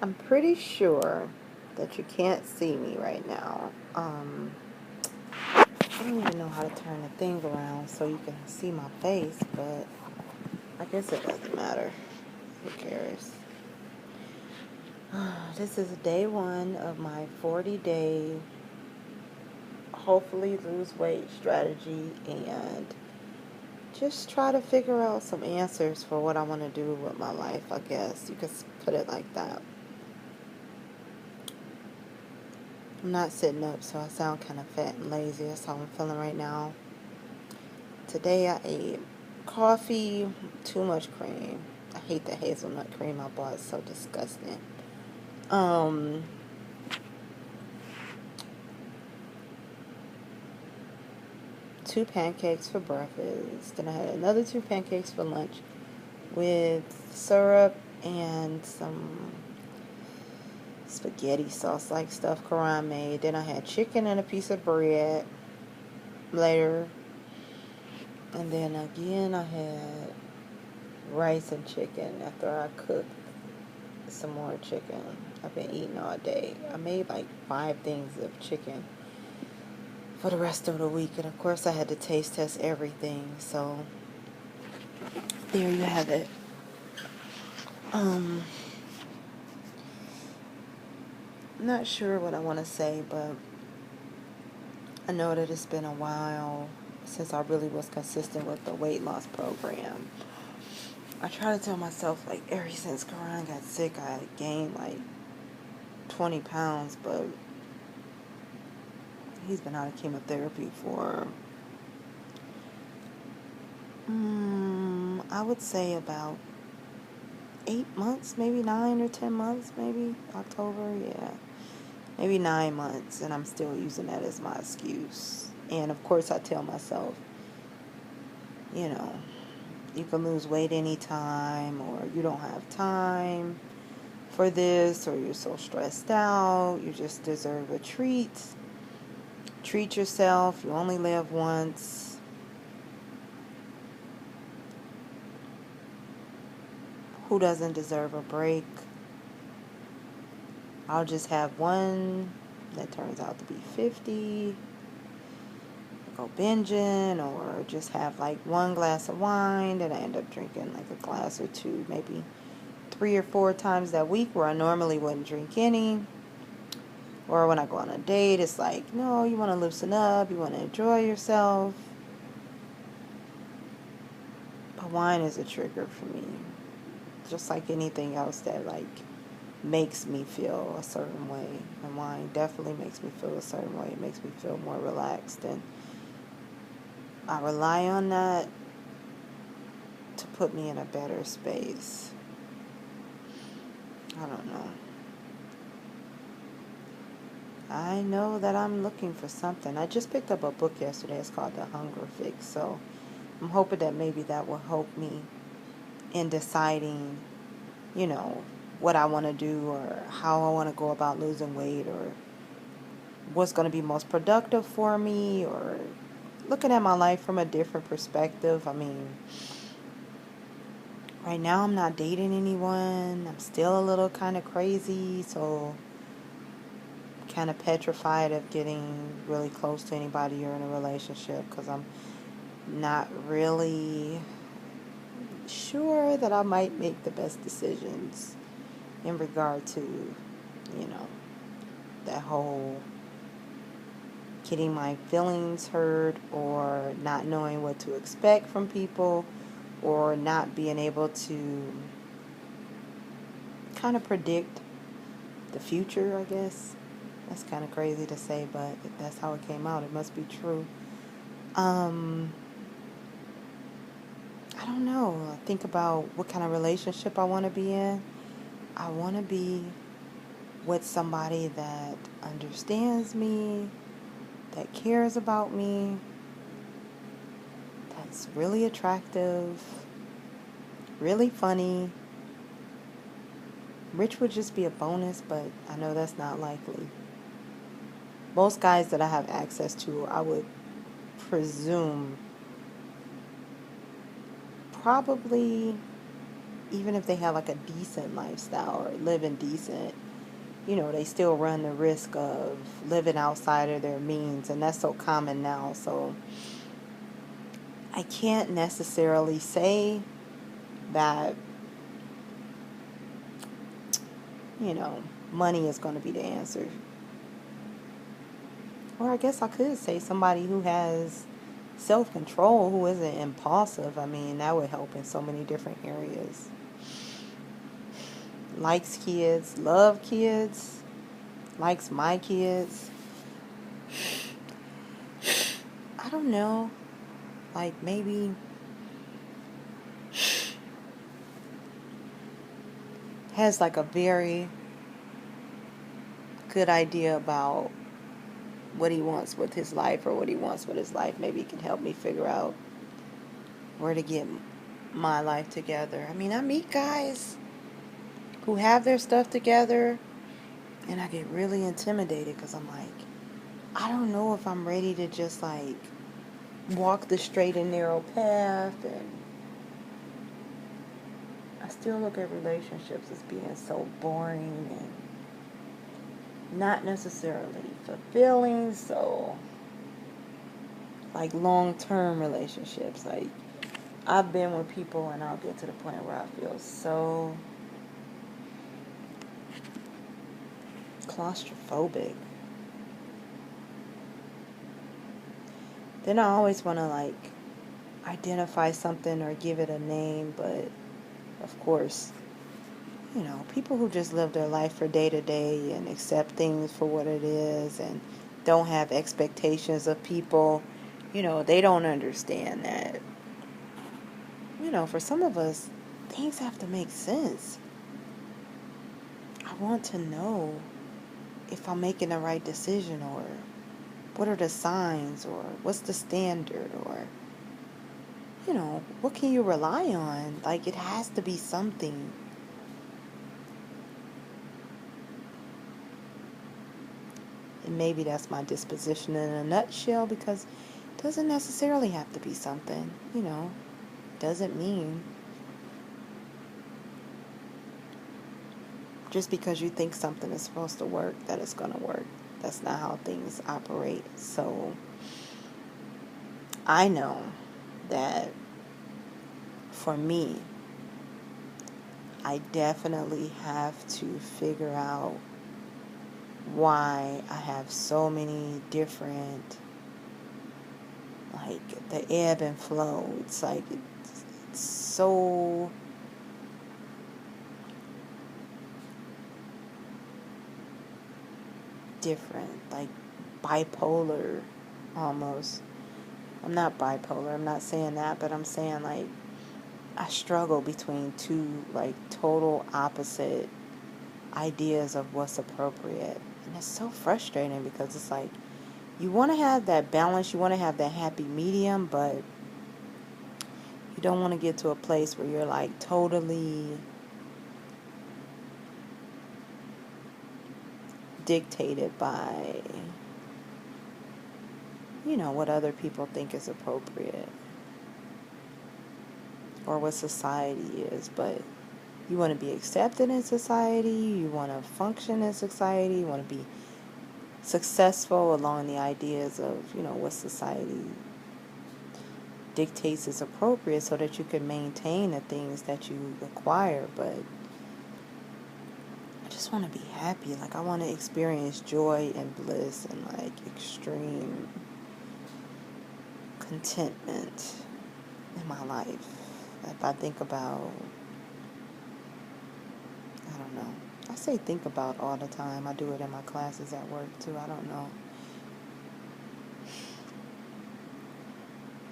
I'm pretty sure that you can't see me right now. I don't even know how to turn the thing around so you can see my face, but I guess it doesn't matter. Who cares? This is day one of my 40-day, hopefully lose weight strategy, and just try to figure out some answers for what I want to do with my life, I guess. You could put it like that. I'm not sitting up, so I sound kind of fat and lazy. That's how I'm feeling right now. Today I ate coffee, too much cream. I hate the hazelnut cream I bought. It's so disgusting. Um, 2 pancakes for breakfast. Then I had another 2 pancakes for lunch with syrup and some spaghetti sauce like stuff Karan made. Then I had chicken and a piece of bread later. And then again I had rice and chicken after I cooked some more chicken. I've been eating all day. I made like 5 things of chicken for the rest of the week. And of course I had to taste test everything. So there you have it. I'm not sure what I want to say, but I know that it's been a while since I really was consistent with the weight loss program. I try to tell myself, like, ever since Karan got sick, I gained like 20 pounds, but he's been out of chemotherapy for, I would say about 8 months, maybe 9 or 10 months, maybe October, yeah. Maybe 9 months, and I'm still using that as my excuse. And of course I tell myself, you know, you can lose weight anytime, or you don't have time for this, or you're so stressed out, you just deserve a treat. Treat yourself, you only live once. Who doesn't deserve a break? I'll just have one that turns out to be 50, go binging, or just have like one glass of wine that I end up drinking like a glass or two, maybe 3 or 4 times that week, where I normally wouldn't drink any. Or when I go on a date, it's like, no, you want to loosen up, you want to enjoy yourself. But wine is a trigger for me. Just like anything else that like makes me feel a certain way. And wine definitely makes me feel a certain way. It makes me feel more relaxed. And I rely on that to put me in a better space. I don't know. I know that I'm looking for something. I just picked up a book yesterday. It's called The Hunger Fix. So I'm hoping that maybe that will help me in deciding, you know, what I want to do, or how I want to go about losing weight, or what's going to be most productive for me, or looking at my life from a different perspective. I mean, right now I'm not dating anyone. I'm still a little kind of crazy, so kind of petrified of getting really close to anybody or in a relationship, because I'm not really sure that I might make the best decisions in regard to, you know, that whole getting my feelings hurt, or not knowing what to expect from people, or not being able to kind of predict the future, I guess. That's kind of crazy to say, but if that's how it came out, it must be true. I don't know. I think about what kind of relationship I want to be in. I want to be with somebody that understands me, that cares about me, that's really attractive, really funny. Rich would just be a bonus, but I know that's not likely. Most guys that I have access to, I would presume probably even if they have like a decent lifestyle or living decent, they still run the risk of living outside of their means, and that's so common now. So I can't necessarily say that, you know, money is going to be the answer. Or I guess I could say somebody who has self-control, who isn't impulsive. I mean, that would help in so many different areas. Likes kids, love kids, likes my kids. I don't know. Like maybe has like a very good idea about what he wants with his life or what he wants with his life. Maybe he can help me figure out where to get my life together. I mean, I meet guys who have their stuff together, and I get really intimidated because I'm like, I don't know if I'm ready to just like walk the straight and narrow path. And I still look at relationships as being so boring and not necessarily fulfilling. So like long-term relationships, like I've been with people and I'll get to the point where I feel so claustrophobic. Then I always want to like identify something or give it a name, but of course, people who just live their life for day to day and accept things for what it is and don't have expectations of people, they don't understand that, for some of us, things have to make sense. I want to know if I'm making the right decision, or what are the signs, or what's the standard, or, what can you rely on? Like, it has to be something. And maybe that's my disposition in a nutshell, because it doesn't necessarily have to be something, doesn't mean just because you think something is supposed to work that it's going to work. That's not how things operate. So I know that for me, I definitely have to figure out why I have so many different, like the ebb and flow. It's like it's so different, like bipolar almost. I'm not bipolar, I'm not saying that, but I'm saying like I struggle between two like total opposite ideas of what's appropriate. And it's so frustrating because it's like you want to have that balance, you want to have that happy medium, but you don't want to get to a place where you're like totally dictated by, what other people think is appropriate or what society is. But you want to be accepted in society, you want to function in society, you want to be successful along the ideas of, what society dictates is appropriate so that you can maintain the things that you acquire. But I just want to be happy. Like, I want to experience joy and bliss and like extreme contentment in my life. If I think about, I don't know. I say think about all the time. I do it in my classes at work too. I don't know.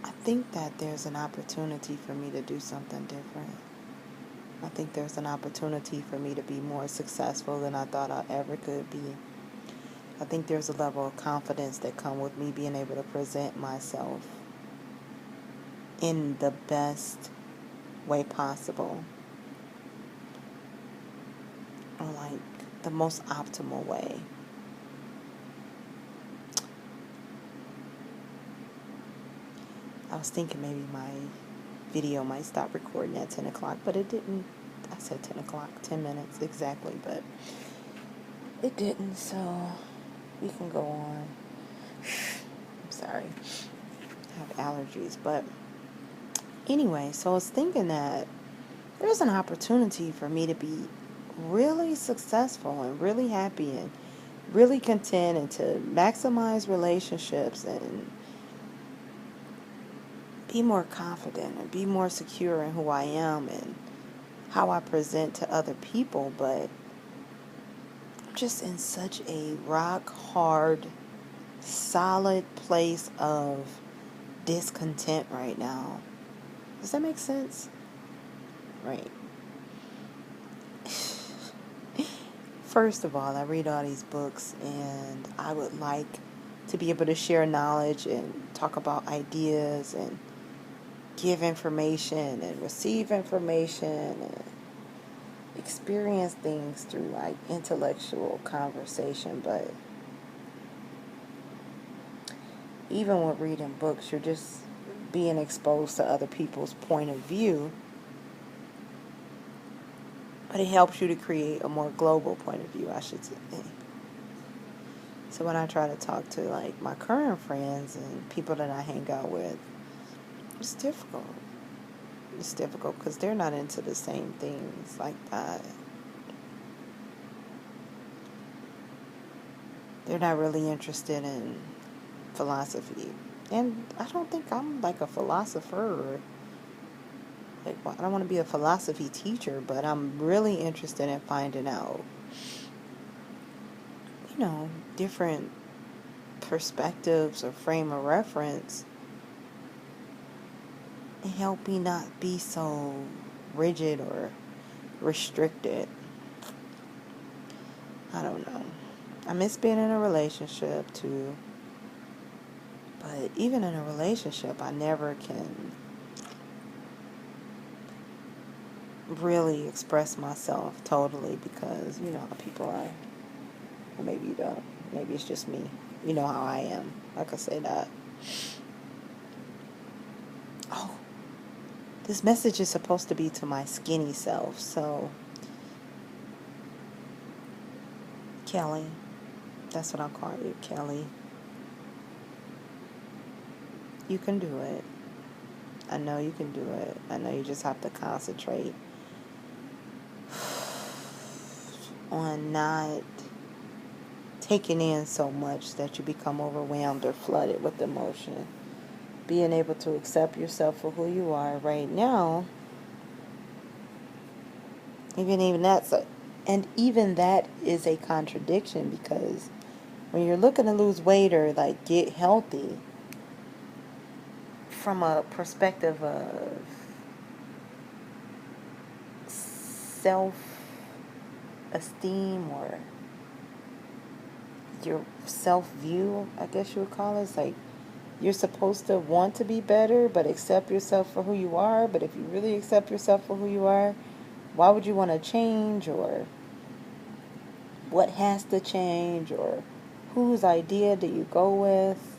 I think that there's an opportunity for me to do something different. I think there's an opportunity for me to be more successful than I thought I ever could be. I think there's a level of confidence that comes with me being able to present myself in the best way possible, or like the most optimal way. I was thinking maybe my video might stop recording at 10 o'clock, but it didn't. I said 10 o'clock, 10 minutes exactly, but it didn't, so we can go on. I'm sorry. I have allergies, but anyway, so I was thinking that there's an opportunity for me to be really successful and really happy and really content and to maximize relationships and be more confident and be more secure in who I am and how I present to other people, but I'm just in such a rock hard, solid place of discontent right now. Does that make sense? Right. First of all, I read all these books and I would like to be able to share knowledge and talk about ideas and give information and receive information and experience things through like intellectual conversation, but even with reading books, you're just being exposed to other people's point of view, but it helps you to create a more global point of view, I should say. So when I try to talk to like my current friends and people that I hang out with, it's difficult. It's difficult because they're not into the same things like that. They're not really interested in philosophy. And I don't think I'm like a philosopher. Like, I don't want to be a philosophy teacher, but I'm really interested in finding out, different perspectives or frame of reference and help me not be so rigid or restricted. I don't know. I miss being in a relationship too. But even in a relationship, I never can really express myself totally because, how people are. Or maybe you don't. Maybe it's just me. You know how I am. I could say that. Oh, this message is supposed to be to my skinny self. So, Kelly, that's what I'll call you, Kelly. You can do it. I know you can do it. I know you just have to concentrate on not taking in so much that you become overwhelmed or flooded with emotion. Being able to accept yourself for who you are right now, even that is a contradiction, because when you're looking to lose weight or like get healthy from a perspective of self-esteem or your self-view, I guess you would call it, it's like you're supposed to want to be better but accept yourself for who you are. But if you really accept yourself for who you are, why would you want to change, or what has to change, or whose idea do you go with?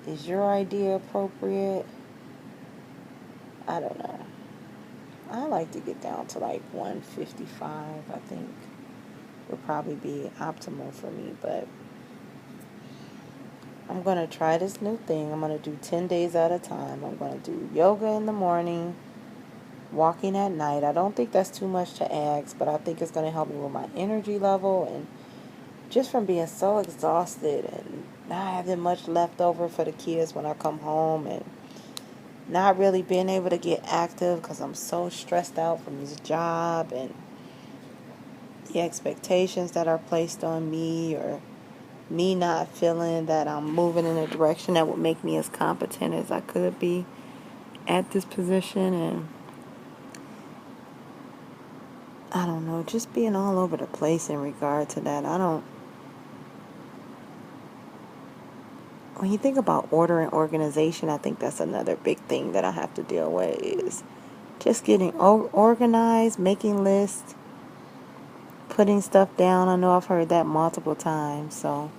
Is your idea appropriate? I don't know. I like to get down to like 155, I think would probably be optimal for me, but I'm going to try this new thing. I'm going to do 10 days at a time. I'm going to do yoga in the morning, walking at night. I don't think that's too much to ask, but I think it's going to help me with my energy level and just from being so exhausted and not having much left over for the kids when I come home and not really being able to get active because I'm so stressed out from this job and the expectations that are placed on me, or me not feeling that I'm moving in a direction that would make me as competent as I could be at this position. And I don't know, just being all over the place in regard to that. When you think about order and organization, I think that's another big thing that I have to deal with, is just getting organized, making lists, putting stuff down. I know I've heard that multiple times, so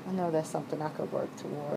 I know that's something I could work towards.